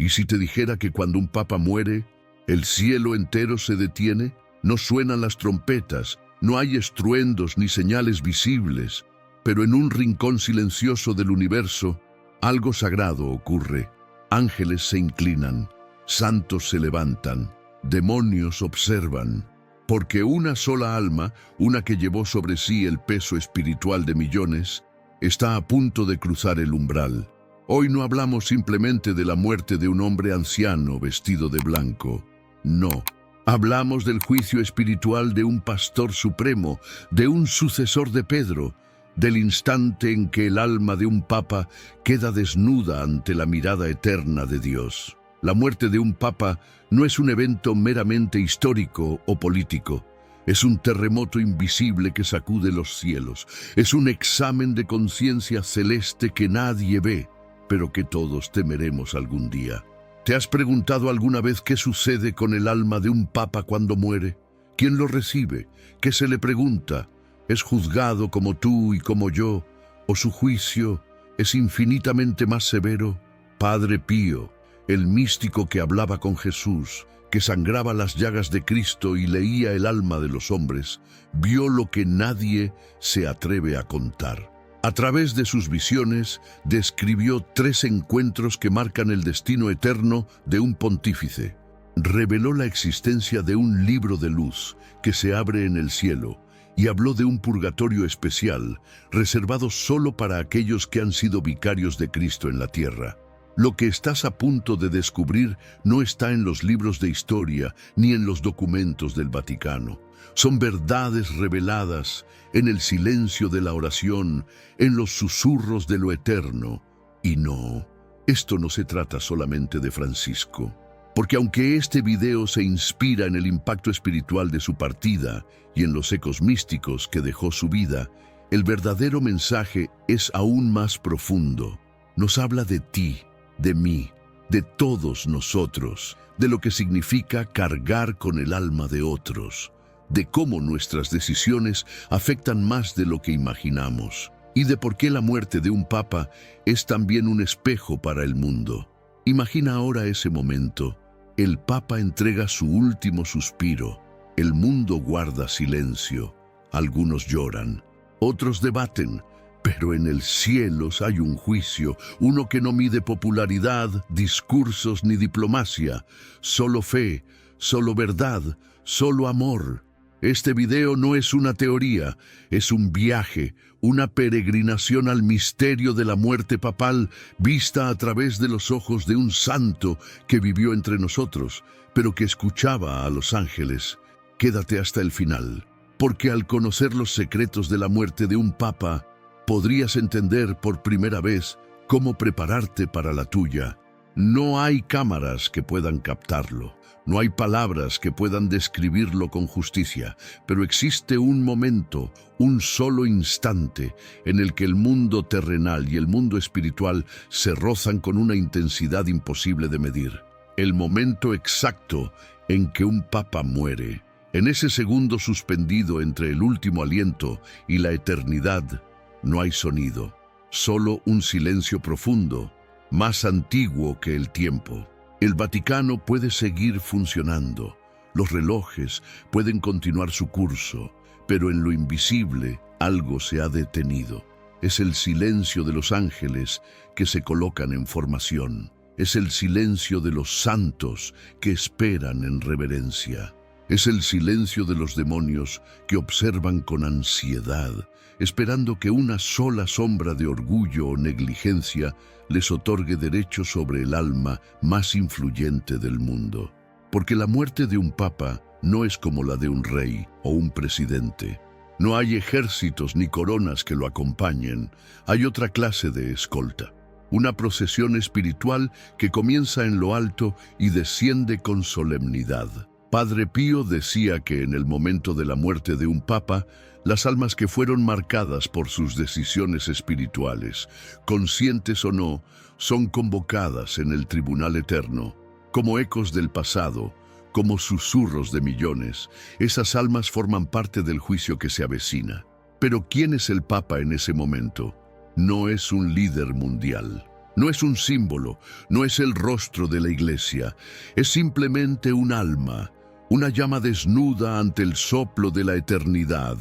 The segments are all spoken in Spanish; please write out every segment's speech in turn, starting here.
¿Y si te dijera que cuando un papa muere, el cielo entero se detiene? No suenan las trompetas, no hay estruendos ni señales visibles, pero en un rincón silencioso del universo, algo sagrado ocurre. Ángeles se inclinan, santos se levantan, demonios observan, porque una sola alma, una que llevó sobre sí el peso espiritual de millones, está a punto de cruzar el umbral. Hoy no hablamos simplemente de la muerte de un hombre anciano vestido de blanco. No, hablamos del juicio espiritual de un pastor supremo, de un sucesor de Pedro, del instante en que el alma de un papa queda desnuda ante la mirada eterna de Dios. La muerte de un papa no es un evento meramente histórico o político. Es un terremoto invisible que sacude los cielos. Es un examen de conciencia celeste que nadie ve, pero que todos temeremos algún día. ¿Te has preguntado alguna vez qué sucede con el alma de un papa cuando muere? ¿Quién lo recibe? ¿Qué se le pregunta? ¿Es juzgado como tú y como yo? ¿O su juicio es infinitamente más severo? Padre Pío, el místico que hablaba con Jesús, que sangraba las llagas de Cristo y leía el alma de los hombres, vio lo que nadie se atreve a contar. A través de sus visiones, describió 3 encuentros que marcan el destino eterno de un pontífice. Reveló la existencia de un libro de luz que se abre en el cielo y habló de un purgatorio especial, reservado solo para aquellos que han sido vicarios de Cristo en la tierra. Lo que estás a punto de descubrir no está en los libros de historia ni en los documentos del Vaticano. Son verdades reveladas en el silencio de la oración, en los susurros de lo eterno. Y no, esto no se trata solamente de Francisco. Porque aunque este video se inspira en el impacto espiritual de su partida y en los ecos místicos que dejó su vida, el verdadero mensaje es aún más profundo. Nos habla de ti, de mí, de todos nosotros, de lo que significa cargar con el alma de otros, de cómo nuestras decisiones afectan más de lo que imaginamos, y de por qué la muerte de un papa es también un espejo para el mundo. Imagina ahora ese momento. El papa entrega su último suspiro. El mundo guarda silencio. Algunos lloran, otros debaten, pero en el cielo hay un juicio, uno que no mide popularidad, discursos ni diplomacia, solo fe, solo verdad, solo amor. Este video no es una teoría, es un viaje, una peregrinación al misterio de la muerte papal vista a través de los ojos de un santo que vivió entre nosotros, pero que escuchaba a los ángeles. Quédate hasta el final, porque al conocer los secretos de la muerte de un papa, podrías entender por primera vez cómo prepararte para la tuya. No hay cámaras que puedan captarlo. No hay palabras que puedan describirlo con justicia, pero existe un momento, un solo instante, en el que el mundo terrenal y el mundo espiritual se rozan con una intensidad imposible de medir. El momento exacto en que un papa muere. En ese segundo suspendido entre el último aliento y la eternidad, no hay sonido, solo un silencio profundo, más antiguo que el tiempo. El Vaticano puede seguir funcionando, los relojes pueden continuar su curso, pero en lo invisible algo se ha detenido. Es el silencio de los ángeles que se colocan en formación. Es el silencio de los santos que esperan en reverencia. Es el silencio de los demonios que observan con ansiedad, esperando que una sola sombra de orgullo o negligencia les otorgue derecho sobre el alma más influyente del mundo. Porque la muerte de un papa no es como la de un rey o un presidente. No hay ejércitos ni coronas que lo acompañen. Hay otra clase de escolta. Una procesión espiritual que comienza en lo alto y desciende con solemnidad. Padre Pío decía que en el momento de la muerte de un papa, las almas que fueron marcadas por sus decisiones espirituales, conscientes o no, son convocadas en el tribunal eterno. Como ecos del pasado, como susurros de millones, esas almas forman parte del juicio que se avecina. Pero ¿quién es el papa en ese momento? No es un líder mundial. No es un símbolo, no es el rostro de la Iglesia, es simplemente un alma, una llama desnuda ante el soplo de la eternidad.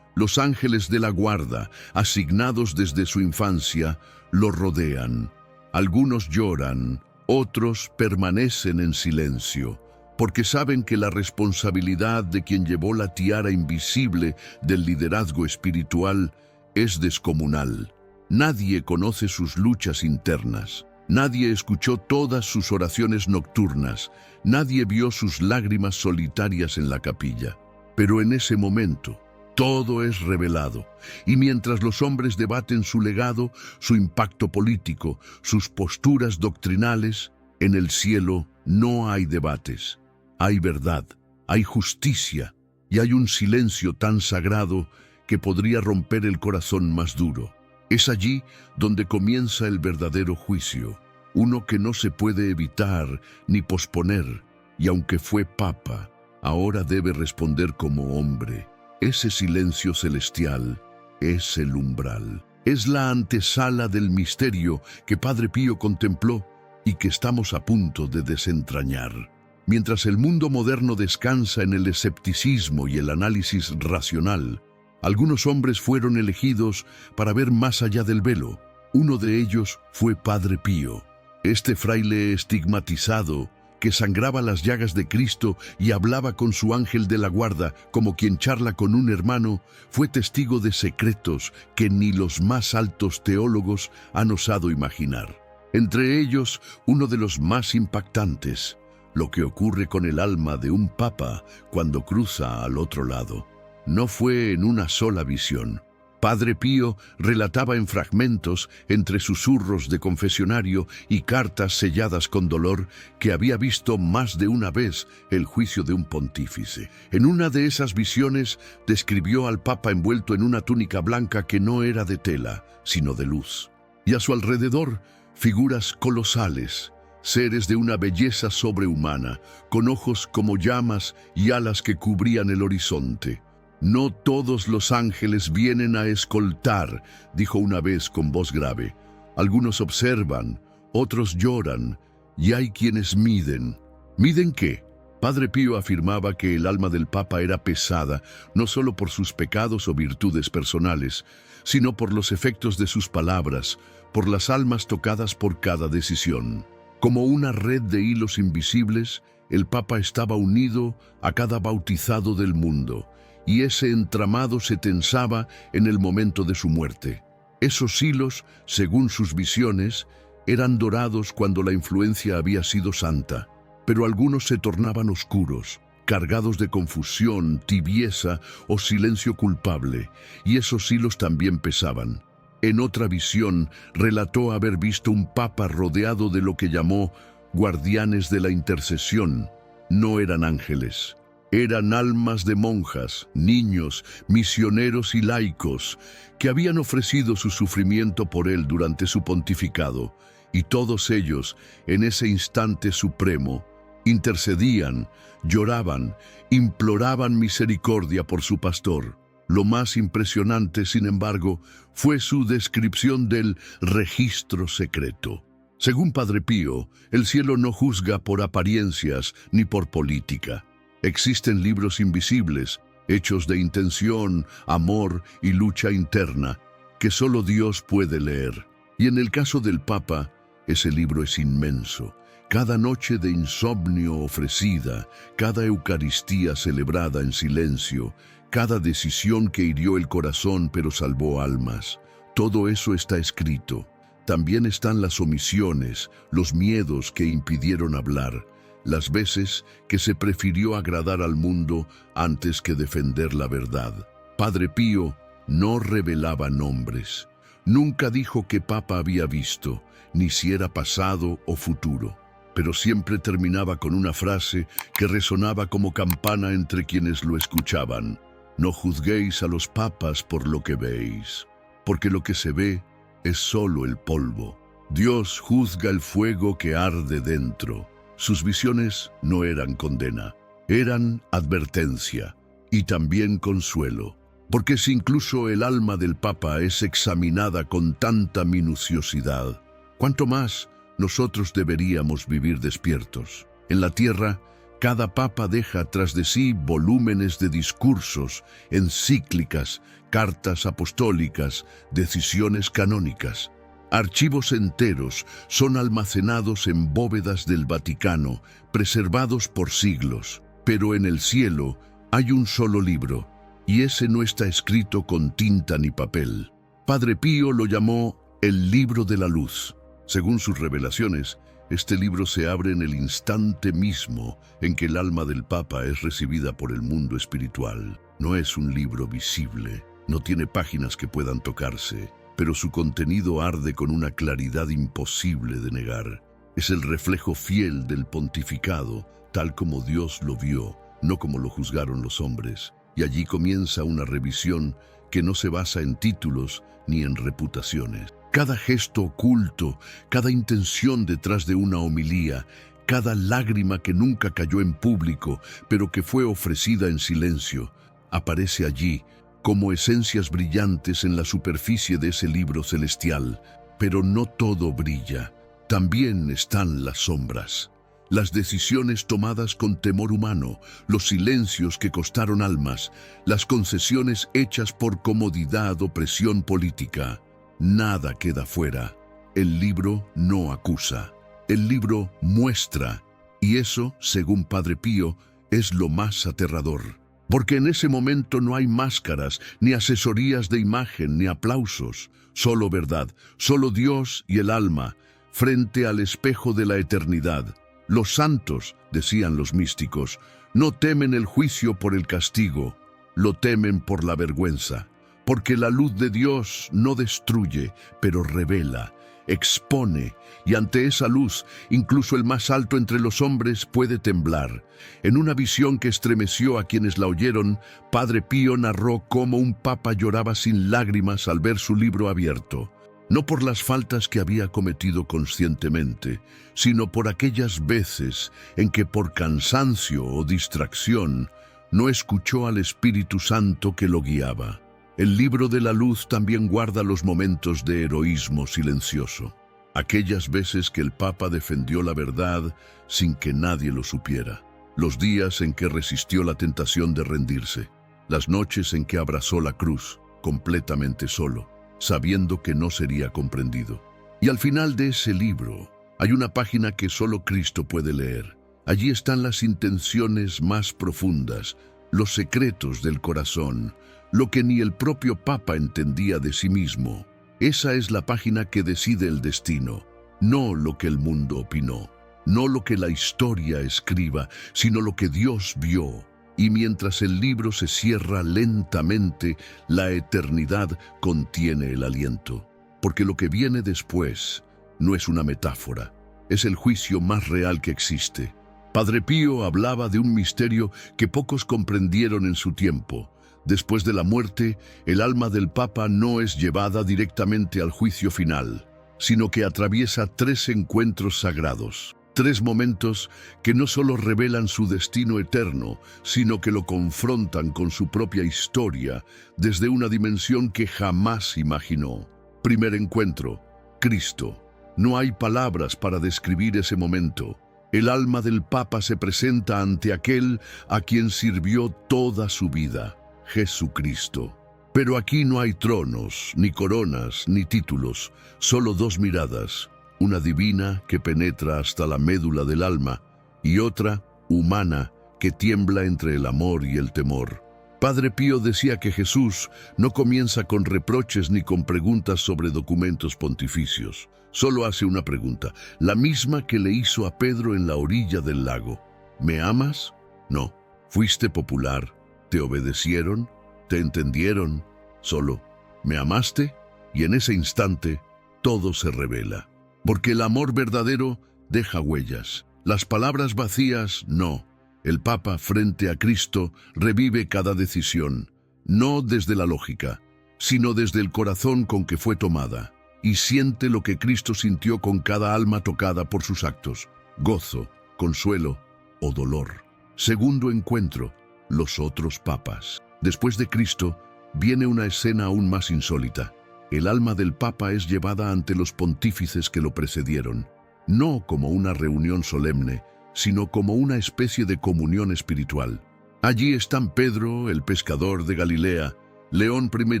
Los ángeles de la guarda, asignados desde su infancia, lo rodean. Algunos lloran, otros permanecen en silencio, porque saben que la responsabilidad de quien llevó la tiara invisible del liderazgo espiritual es descomunal. Nadie conoce sus luchas internas, nadie escuchó todas sus oraciones nocturnas, nadie vio sus lágrimas solitarias en la capilla. Pero en ese momento, todo es revelado, y mientras los hombres debaten su legado, su impacto político, sus posturas doctrinales, en el cielo no hay debates. Hay verdad, hay justicia, y hay un silencio tan sagrado que podría romper el corazón más duro. Es allí donde comienza el verdadero juicio, uno que no se puede evitar ni posponer, y aunque fue papa, ahora debe responder como hombre. Ese silencio celestial es el umbral, es la antesala del misterio que Padre Pío contempló y que estamos a punto de desentrañar. Mientras el mundo moderno descansa en el escepticismo y el análisis racional, algunos hombres fueron elegidos para ver más allá del velo. Uno de ellos fue Padre Pío, este fraile estigmatizado que sangraba las llagas de Cristo y hablaba con su ángel de la guarda como quien charla con un hermano, fue testigo de secretos que ni los más altos teólogos han osado imaginar. Entre ellos, uno de los más impactantes, lo que ocurre con el alma de un papa cuando cruza al otro lado. No fue en una sola visión. Padre Pío relataba en fragmentos, entre susurros de confesionario y cartas selladas con dolor, que había visto más de una vez el juicio de un pontífice. En una de esas visiones describió al Papa envuelto en una túnica blanca que no era de tela, sino de luz. Y a su alrededor, figuras colosales, seres de una belleza sobrehumana, con ojos como llamas y alas que cubrían el horizonte. «No todos los ángeles vienen a escoltar», dijo una vez con voz grave. «Algunos observan, otros lloran, y hay quienes miden». ¿Miden qué? Padre Pío afirmaba que el alma del Papa era pesada, no solo por sus pecados o virtudes personales, sino por los efectos de sus palabras, por las almas tocadas por cada decisión. Como una red de hilos invisibles, el Papa estaba unido a cada bautizado del mundo, y ese entramado se tensaba en el momento de su muerte. Esos hilos, según sus visiones, eran dorados cuando la influencia había sido santa, pero algunos se tornaban oscuros, cargados de confusión, tibieza o silencio culpable, y esos hilos también pesaban. En otra visión, relató haber visto un papa rodeado de lo que llamó guardianes de la intercesión. No eran ángeles. Eran almas de monjas, niños, misioneros y laicos que habían ofrecido su sufrimiento por él durante su pontificado, y todos ellos, en ese instante supremo, intercedían, lloraban, imploraban misericordia por su pastor. Lo más impresionante, sin embargo, fue su descripción del registro secreto. Según Padre Pío, el cielo no juzga por apariencias ni por política. Existen libros invisibles, hechos de intención, amor y lucha interna, que solo Dios puede leer. Y en el caso del Papa, ese libro es inmenso. Cada noche de insomnio ofrecida, cada Eucaristía celebrada en silencio, cada decisión que hirió el corazón pero salvó almas, todo eso está escrito. También están las omisiones, los miedos que impidieron hablar, las veces que se prefirió agradar al mundo antes que defender la verdad. Padre Pío no revelaba nombres. Nunca dijo qué papa había visto, ni si era pasado o futuro, pero siempre terminaba con una frase que resonaba como campana entre quienes lo escuchaban. No juzguéis a los papas por lo que veis, porque lo que se ve es solo el polvo. Dios juzga el fuego que arde dentro. Sus visiones no eran condena, eran advertencia y también consuelo, porque si incluso el alma del Papa es examinada con tanta minuciosidad, ¿Cuánto más nosotros deberíamos vivir despiertos? En la tierra, cada papa deja tras de sí volúmenes de discursos, encíclicas, cartas apostólicas, decisiones canónicas. Archivos enteros son almacenados en bóvedas del Vaticano, preservados por siglos. Pero en el cielo hay un solo libro, y ese no está escrito con tinta ni papel. Padre Pío lo llamó el libro de la luz. Según sus revelaciones, este libro se abre en el instante mismo en que el alma del Papa es recibida por el mundo espiritual. No es un libro visible, no tiene páginas que puedan tocarse, pero su contenido arde con una claridad imposible de negar. Es el reflejo fiel del pontificado, tal como Dios lo vio, no como lo juzgaron los hombres. Y allí comienza una revisión que no se basa en títulos ni en reputaciones. Cada gesto oculto, cada intención detrás de una homilía, cada lágrima que nunca cayó en público, pero que fue ofrecida en silencio, aparece allí como esencias brillantes en la superficie de ese libro celestial. Pero no todo brilla, también están las sombras. Las decisiones tomadas con temor humano, los silencios que costaron almas, las concesiones hechas por comodidad o presión política. Nada queda fuera. El libro no acusa. El libro muestra. Y eso, según Padre Pío, es lo más aterrador. Porque en ese momento no hay máscaras, ni asesorías de imagen, ni aplausos. Solo verdad, solo Dios y el alma, frente al espejo de la eternidad. Los santos, decían los místicos, no temen el juicio por el castigo, lo temen por la vergüenza, porque la luz de Dios no destruye, pero revela, expone, y ante esa luz, incluso el más alto entre los hombres puede temblar. En una visión que estremeció a quienes la oyeron, Padre Pío narró cómo un papa lloraba sin lágrimas al ver su libro abierto. No por las faltas que había cometido conscientemente, sino por aquellas veces en que por cansancio o distracción no escuchó al Espíritu Santo que lo guiaba. El libro de la luz también guarda los momentos de heroísmo silencioso, aquellas veces que el Papa defendió la verdad sin que nadie lo supiera, los días en que resistió la tentación de rendirse, las noches en que abrazó la cruz, completamente solo, sabiendo que no sería comprendido. Y al final de ese libro hay una página que solo Cristo puede leer. Allí están las intenciones más profundas, los secretos del corazón, lo que ni el propio Papa entendía de sí mismo. Esa es la página que decide el destino, no lo que el mundo opinó, no lo que la historia escriba, sino lo que Dios vio. Y mientras el libro se cierra lentamente, la eternidad contiene el aliento. Porque lo que viene después no es una metáfora, es el juicio más real que existe. Padre Pío hablaba de un misterio que pocos comprendieron en su tiempo. Después de la muerte, el alma del Papa no es llevada directamente al juicio final, sino que atraviesa 3 encuentros sagrados. 3 momentos que no solo revelan su destino eterno, sino que lo confrontan con su propia historia desde una dimensión que jamás imaginó. Primer encuentro, Cristo. No hay palabras para describir ese momento. El alma del Papa se presenta ante aquel a quien sirvió toda su vida, Jesucristo. Pero aquí no hay tronos, ni coronas, ni títulos, solo 2 miradas. Una divina que penetra hasta la médula del alma y otra humana que tiembla entre el amor y el temor. Padre Pío decía que Jesús no comienza con reproches ni con preguntas sobre documentos pontificios. Solo hace una pregunta, la misma que le hizo a Pedro en la orilla del lago. ¿Me amas? No. ¿Fuiste popular? ¿Te obedecieron? ¿Te entendieron? Solo, ¿me amaste? Y en ese instante, todo se revela. Porque el amor verdadero deja huellas. Las palabras vacías, no. El Papa, frente a Cristo, revive cada decisión, no desde la lógica, sino desde el corazón con que fue tomada, y siente lo que Cristo sintió con cada alma tocada por sus actos, gozo, consuelo o dolor. Segundo encuentro, los otros papas. Después de Cristo, viene una escena aún más insólita. el alma del Papa es llevada ante los pontífices que lo precedieron, no como una reunión solemne, sino como una especie de comunión espiritual. Allí están Pedro, el pescador de Galilea, León I,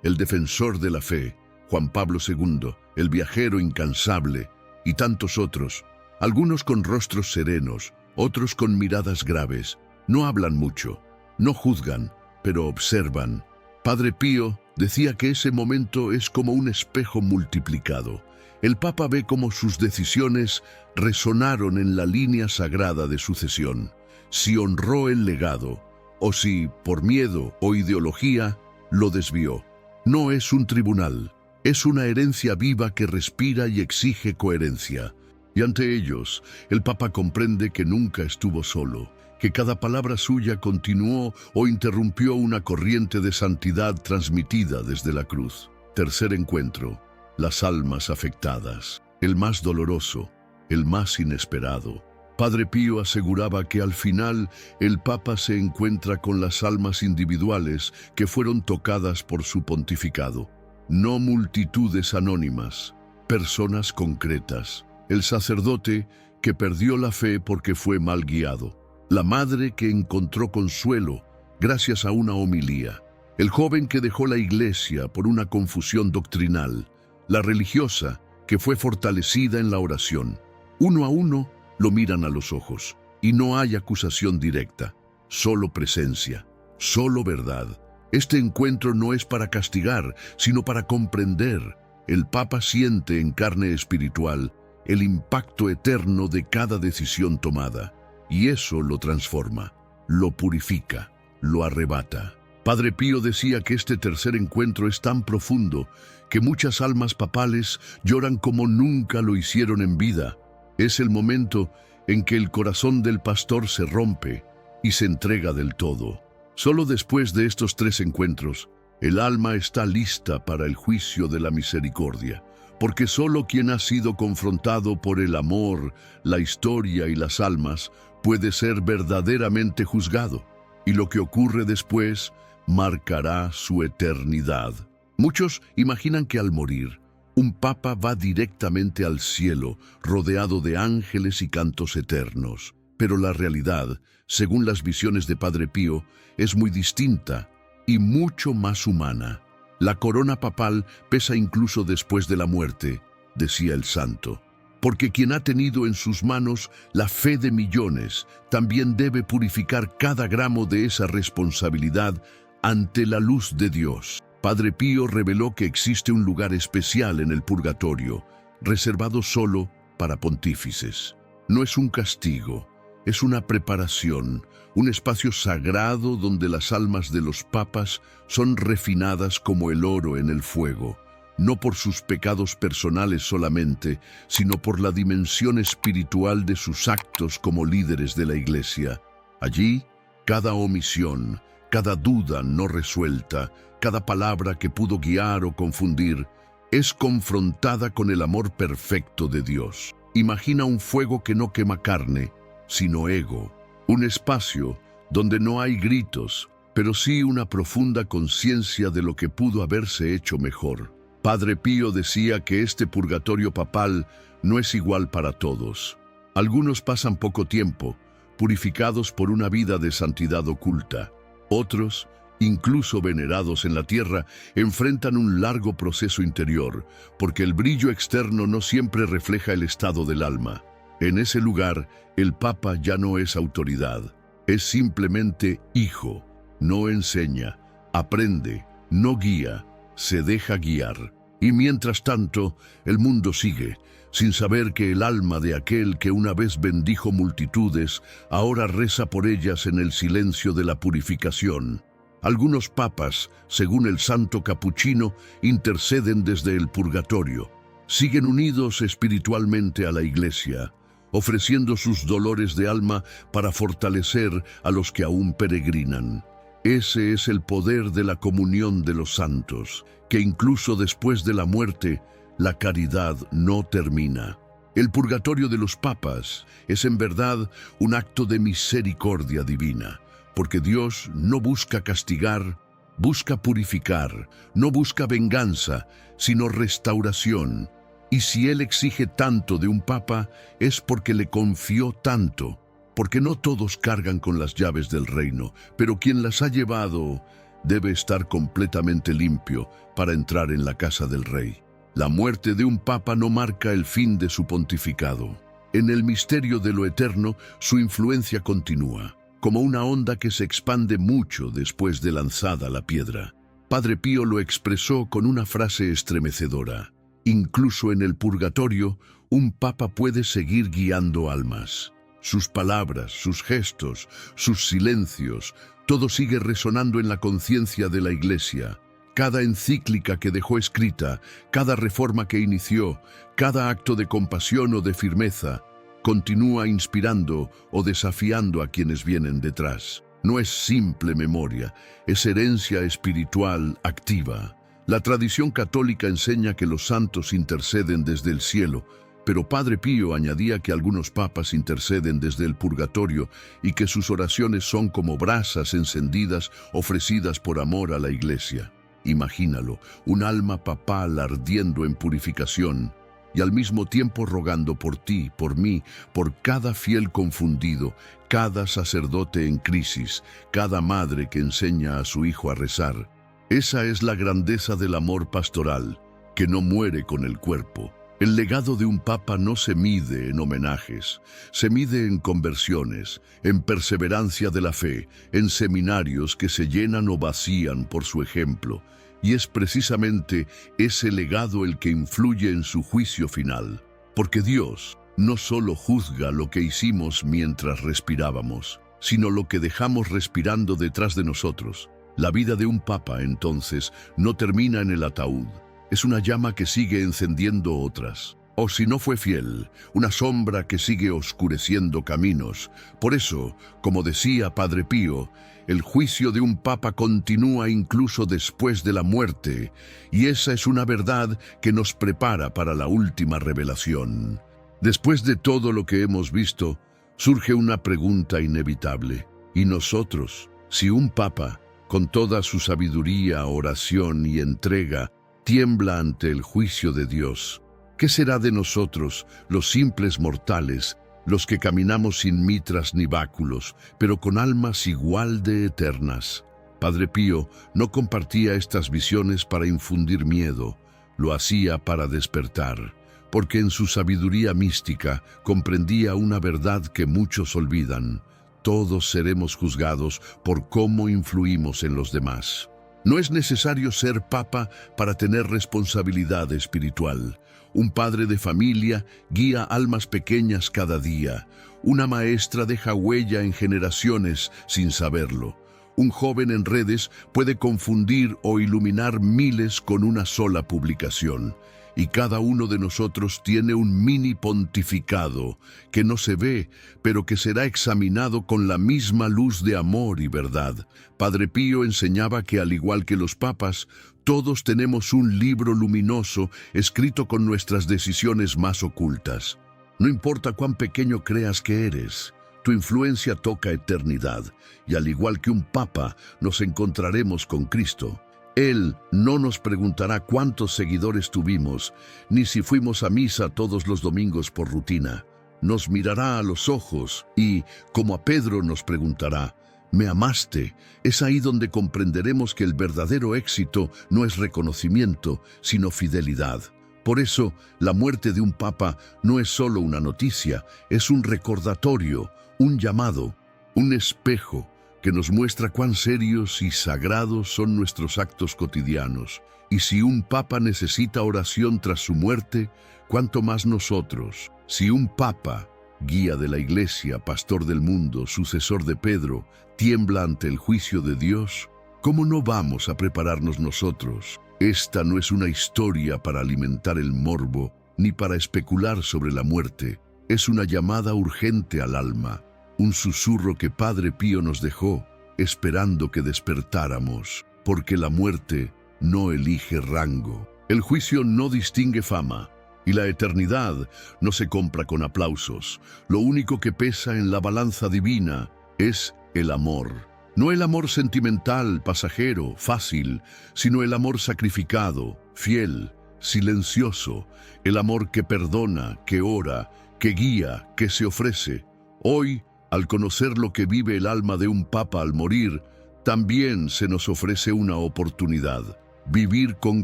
el defensor de la fe, Juan Pablo II, el viajero incansable, y tantos otros, algunos con rostros serenos, otros con miradas graves. No hablan mucho, no juzgan, pero observan. Padre Pío decía que ese momento es como un espejo multiplicado. El Papa ve cómo sus decisiones resonaron en la línea sagrada de sucesión, si honró el legado, o si, por miedo o ideología, lo desvió. No es un tribunal, es una herencia viva que respira y exige coherencia. Y ante ellos, el Papa comprende que nunca estuvo solo, que cada palabra suya continuó o interrumpió una corriente de santidad transmitida desde la cruz. Tercer encuentro, las almas afectadas, el más doloroso, el más inesperado. Padre Pío aseguraba que al final el Papa se encuentra con las almas individuales que fueron tocadas por su pontificado. No multitudes anónimas, personas concretas. El sacerdote que perdió la fe porque fue mal guiado. La madre que encontró consuelo gracias a una homilía. El joven que dejó la iglesia por una confusión doctrinal. La religiosa que fue fortalecida en la oración. Uno a uno lo miran a los ojos y no hay acusación directa, solo presencia, solo verdad. Este encuentro no es para castigar, sino para comprender. El Papa siente en carne espiritual el impacto eterno de cada decisión tomada, y eso lo transforma, lo purifica, lo arrebata. Padre Pío decía que este tercer encuentro es tan profundo que muchas almas papales lloran como nunca lo hicieron en vida. Es el momento en que el corazón del pastor se rompe y se entrega del todo. Solo después de estos tres encuentros, el alma está lista para el juicio de la misericordia, porque solo quien ha sido confrontado por el amor, la historia y las almas puede ser verdaderamente juzgado, y lo que ocurre después marcará su eternidad. Muchos imaginan que al morir, un papa va directamente al cielo, rodeado de ángeles y cantos eternos. Pero la realidad, según las visiones de Padre Pío, es muy distinta y mucho más humana. La corona papal pesa incluso después de la muerte, decía el santo, porque quien ha tenido en sus manos la fe de millones también debe purificar cada gramo de esa responsabilidad ante la luz de Dios. Padre Pío reveló que existe un lugar especial en el purgatorio, reservado solo para pontífices. No es un castigo, es una preparación, un espacio sagrado donde las almas de los papas son refinadas como el oro en el fuego, no por sus pecados personales solamente, sino por la dimensión espiritual de sus actos como líderes de la Iglesia. Allí, cada omisión, cada duda no resuelta, cada palabra que pudo guiar o confundir, es confrontada con el amor perfecto de Dios. Imagina un fuego que no quema carne, sino ego. Un espacio donde no hay gritos, pero sí una profunda conciencia de lo que pudo haberse hecho mejor. Padre Pío decía que este purgatorio papal no es igual para todos. Algunos pasan poco tiempo, purificados por una vida de santidad oculta. Otros, incluso venerados en la tierra, enfrentan un largo proceso interior, porque el brillo externo no siempre refleja el estado del alma. En ese lugar, el Papa ya no es autoridad, es simplemente hijo. No enseña, aprende, no guía, se deja guiar. Y mientras tanto, el mundo sigue, sin saber que el alma de aquel que una vez bendijo multitudes, ahora reza por ellas en el silencio de la purificación. Algunos papas, según el santo capuchino, interceden desde el purgatorio. Siguen unidos espiritualmente a la Iglesia, ofreciendo sus dolores de alma para fortalecer a los que aún peregrinan. Ese es el poder de la comunión de los santos, que incluso después de la muerte, la caridad no termina. El purgatorio de los papas es en verdad un acto de misericordia divina, porque Dios no busca castigar, Busca purificar, no busca venganza, sino restauración. Y si Él exige tanto de un papa, es porque le confió tanto, porque no todos cargan con las llaves del reino, pero quien las ha llevado debe estar completamente limpio para entrar en la casa del rey. La muerte de un papa no marca el fin de su pontificado. En el misterio de lo eterno, su influencia continúa, como una onda que se expande mucho después de lanzada la piedra. Padre Pío lo expresó con una frase estremecedora: incluso en el purgatorio, un papa puede seguir guiando almas. Sus palabras, sus gestos, sus silencios, todo sigue resonando en la conciencia de la Iglesia. Cada encíclica que dejó escrita, cada reforma que inició, cada acto de compasión o de firmeza, continúa inspirando o desafiando a quienes vienen detrás. No es simple memoria, es herencia espiritual activa. La tradición católica enseña que los santos interceden desde el cielo, pero Padre Pío añadía que algunos papas interceden desde el purgatorio y que sus oraciones son como brasas encendidas ofrecidas por amor a la Iglesia. Imagínalo, un alma papal ardiendo en purificación y al mismo tiempo rogando por ti, por mí, por cada fiel confundido, cada sacerdote en crisis, cada madre que enseña a su hijo a rezar. Esa es la grandeza del amor pastoral, que no muere con el cuerpo. El legado de un papa no se mide en homenajes, se mide en conversiones, en perseverancia de la fe, en seminarios que se llenan o vacían por su ejemplo. Y es precisamente ese legado el que influye en su juicio final. Porque Dios no solo juzga lo que hicimos mientras respirábamos, sino lo que dejamos respirando detrás de nosotros. La vida de un papa, entonces, no termina en el ataúd. Es una llama que sigue encendiendo otras. O si no fue fiel, una sombra que sigue oscureciendo caminos. Por eso, como decía Padre Pío, el juicio de un papa continúa incluso después de la muerte, y esa es una verdad que nos prepara para la última revelación. Después de todo lo que hemos visto, surge una pregunta inevitable. ¿Y nosotros? Si un papa, con toda su sabiduría, oración y entrega, tiembla ante el juicio de Dios, ¿qué será de nosotros, los simples mortales, los que caminamos sin mitras ni báculos, pero con almas igual de eternas? Padre Pío no compartía estas visiones para infundir miedo, lo hacía para despertar, porque en su sabiduría mística comprendía una verdad que muchos olvidan: todos seremos juzgados por cómo influimos en los demás. No es necesario ser papa para tener responsabilidad espiritual. Un padre de familia guía almas pequeñas cada día. Una maestra deja huella en generaciones sin saberlo. Un joven en redes puede confundir o iluminar miles con una sola publicación. Y cada uno de nosotros tiene un mini pontificado que no se ve, pero que será examinado con la misma luz de amor y verdad. Padre Pío enseñaba que, al igual que los papas, todos tenemos un libro luminoso escrito con nuestras decisiones más ocultas. No importa cuán pequeño creas que eres, tu influencia toca eternidad, y al igual que un papa, nos encontraremos con Cristo. Él no nos preguntará cuántos seguidores tuvimos, ni si fuimos a misa todos los domingos por rutina. Nos mirará a los ojos y, como a Pedro, nos preguntará: ¿me amaste? Es ahí donde comprenderemos que el verdadero éxito no es reconocimiento, sino fidelidad. Por eso, la muerte de un papa no es solo una noticia, es un recordatorio, un llamado, un espejo que nos muestra cuán serios y sagrados son nuestros actos cotidianos. Y si un papa necesita oración tras su muerte, ¿cuánto más nosotros? Si un papa, guía de la Iglesia, pastor del mundo, sucesor de Pedro, tiembla ante el juicio de Dios, ¿cómo no vamos a prepararnos nosotros? Esta no es una historia para alimentar el morbo, ni para especular sobre la muerte. Es una llamada urgente al alma, un susurro que Padre Pío nos dejó, esperando que despertáramos, porque la muerte no elige rango. El juicio no distingue fama, y la eternidad no se compra con aplausos. Lo único que pesa en la balanza divina es el amor. No el amor sentimental, pasajero, fácil, sino el amor sacrificado, fiel, silencioso, el amor que perdona, que ora, que guía, que se ofrece. Hoy, al conocer lo que vive el alma de un papa al morir, también se nos ofrece una oportunidad: vivir con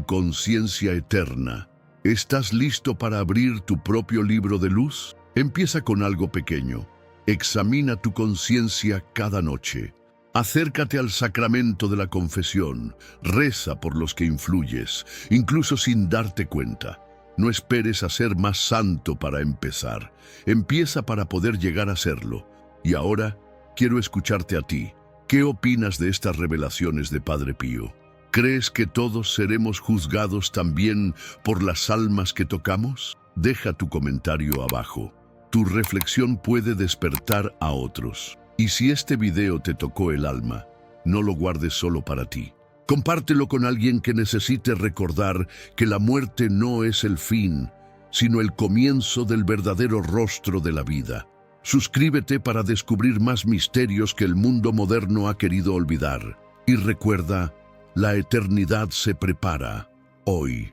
conciencia eterna. ¿Estás listo para abrir tu propio libro de luz? Empieza con algo pequeño. Examina tu conciencia cada noche. Acércate al sacramento de la confesión. Reza por los que influyes, incluso sin darte cuenta. No esperes a ser más santo para empezar. Empieza para poder llegar a serlo. Y ahora, quiero escucharte a ti. ¿Qué opinas de estas revelaciones de Padre Pío? ¿Crees que todos seremos juzgados también por las almas que tocamos? Deja tu comentario abajo. Tu reflexión puede despertar a otros. Y si este video te tocó el alma, no lo guardes solo para ti. Compártelo con alguien que necesite recordar que la muerte no es el fin, sino el comienzo del verdadero rostro de la vida. Suscríbete para descubrir más misterios que el mundo moderno ha querido olvidar. Y recuerda, la eternidad se prepara hoy.